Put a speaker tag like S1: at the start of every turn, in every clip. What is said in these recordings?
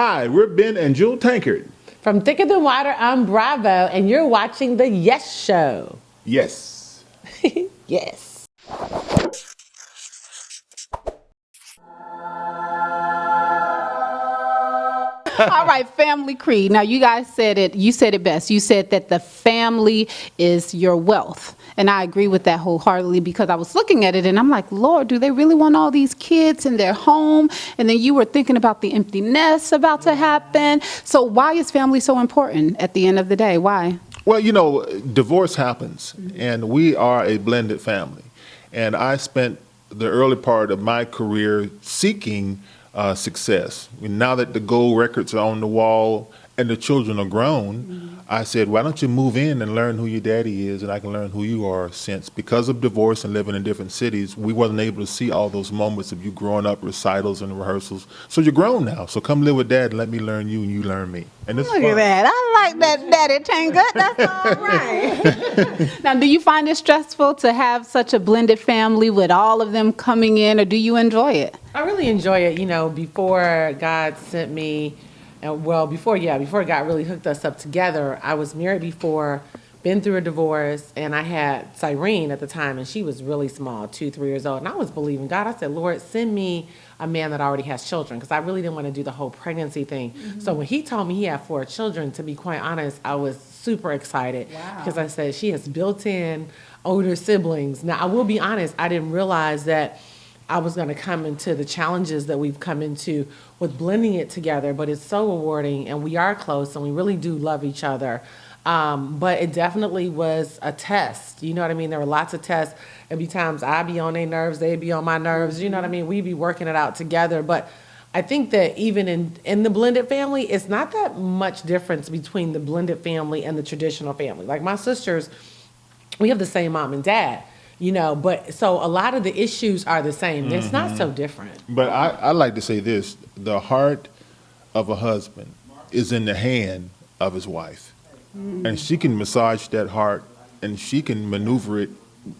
S1: Hi, we're Ben and Jewel Tankard.
S2: From Thicker Than Water, I'm Bravo, and you're watching The Yes Show.
S1: Yes.
S2: Yes.
S3: All right, family creed. Now, you guys said it. You said it best. You said that the family is your wealth. And I agree with that wholeheartedly because I was looking at it and I'm like, Lord, do they really want all these kids in their home? And then you were thinking about the empty nest about to happen. So why is family so important at the end of the day? Why?
S1: Well, divorce happens, and we are a blended family. And I spent the early part of my career seeking success. Now that the gold records are on the wall and the children are grown, I said, why don't you move in and learn who your daddy is and I can learn who you are, since because of divorce and living in different cities, we wasn't able to see all those moments of you growing up, recitals and rehearsals. So you're grown now. So come live with dad and let me learn you and you learn me. And
S3: Look at that. I like that, Daddy Tanker. That's all right. Now, do you find it stressful to have such a blended family with all of them coming in, or do you enjoy it?
S2: I really enjoy it. Before God sent me, before God really hooked us up together, I was married before, been through a divorce, and I had Cyrene at the time, and she was really small, 2-3 years old, and I was believing God. I said, Lord, send me a man that already has children, because I really didn't want to do the whole pregnancy thing. So when he told me he had 4 children, to be quite honest, I was super excited.
S3: Wow.
S2: Because I said, she has built-in older siblings. Now, I will be honest, I didn't realize that I was going to come into the challenges that we've come into with blending it together, but it's so rewarding, and we are close, and we really do love each other. But it definitely was a test. You know what I mean? There were lots of tests. There'd be times I'd be on their nerves, they'd be on my nerves. You know what I mean? We'd be working it out together. But I think that even in the blended family, it's not that much difference between the blended family and the traditional family. Like my sisters, we have the same mom and dad. But so a lot of the issues are the same. It's not so different.
S1: But I like to say this: the heart of a husband is in the hand of his wife. And she can massage that heart and she can maneuver it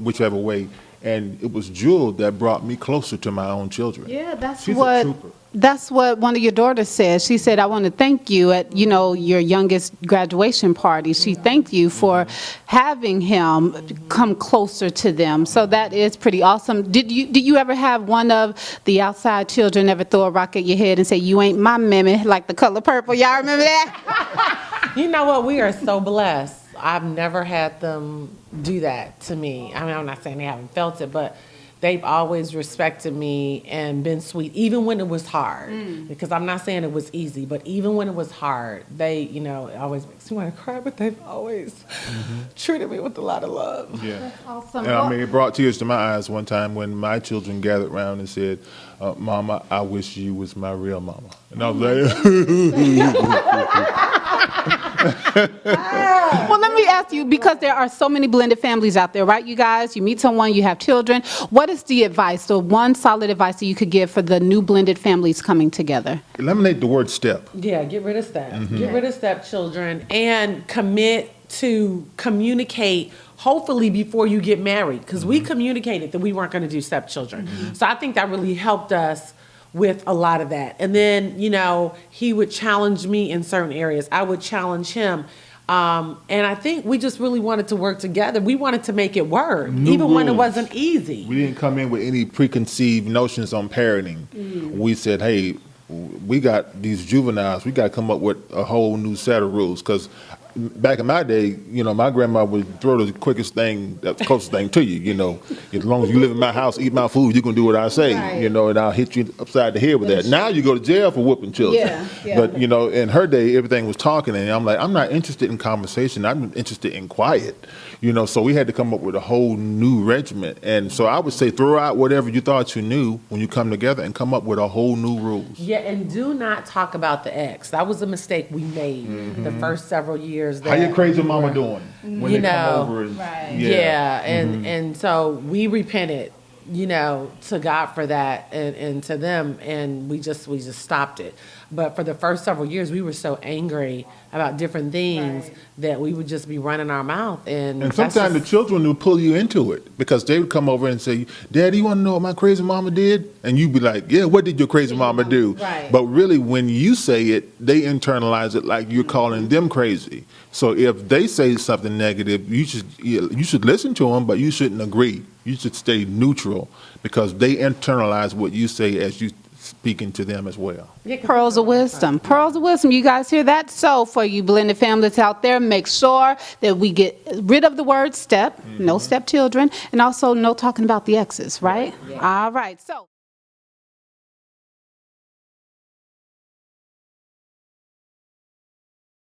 S1: whichever way. And it was Jewel that brought me closer to my own children.
S3: Yeah,
S1: That's
S3: what one of your daughters said. She said, I want to thank you at, your youngest graduation party. She thanked you for having him come closer to them. So that is pretty awesome. Did you ever have one of the outside children ever throw a rock at your head and say, you ain't my mammy, like The Color Purple? Y'all remember that?
S2: You know what? We are so blessed. I've never had them do that to me. I mean, I'm not saying they haven't felt it, but they've always respected me and been sweet, even when it was hard. Because I'm not saying it was easy, but even when it was hard, they, it always makes me want to cry, but they've always treated me with a lot of love.
S1: Yeah.
S3: That's awesome.
S1: And it brought tears to my eyes one time when my children gathered around and said, Mama, I wish you was my real mama. And I was like,
S3: Well, let me ask you, because there are so many blended families out there, right, you guys? You meet someone, you have children. What is the advice, the one solid advice that you could give for the new blended families coming together?
S1: eliminate the word step.
S2: Yeah, get rid of step. Get rid of stepchildren and commit to communicate, hopefully before you get married, because we communicated that we weren't going to do stepchildren. So I think that really helped us with a lot of that. And then, he would challenge me in certain areas. I would challenge him. And I think we just really wanted to work together. We wanted to make it work, even when it wasn't easy.
S1: We didn't come in with any preconceived notions on parenting. We said, hey, we got these juveniles. We got to come up with a whole new set of rules. Because back in my day, my grandma would throw the quickest thing, the closest thing to you, as long as you live in my house, eat my food, you can do what I say,
S3: Right.
S1: and I'll hit you upside the head with that. Now you go to jail for whooping children.
S3: Yeah.
S1: But, in her day, everything was talking, and I'm like, I'm not interested in conversation. I'm interested in quiet, so we had to come up with a whole new regiment. And so I would say throw out whatever you thought you knew when you come together and come up with a whole new rules.
S2: Yeah, and do not talk about the ex. That was a mistake we made the first several years.
S1: How your crazy mama doing when they come over?
S3: Right.
S2: Yeah, and so we repented, to God for that and to them, and we just stopped it. But for the first several years, we were so angry about different things that we would just be running our mouth. And
S1: And
S2: that's
S1: sometimes the
S2: just-
S1: children would pull you into it because they would come over and say, "Daddy, you want to know what my crazy mama did?" And you'd be like, "Yeah, what did your crazy mama do?"
S2: Right.
S1: But really, when you say it, they internalize it like you're calling them crazy. So if they say something negative, you should listen to them, but you shouldn't agree. You should stay neutral because they internalize what you say as you speaking to them as well.
S3: Pearls of wisdom. Pearls of wisdom. You guys hear that? So for you blended families out there, make sure that we get rid of the word step, no stepchildren, and also no talking about the exes, right? All right. So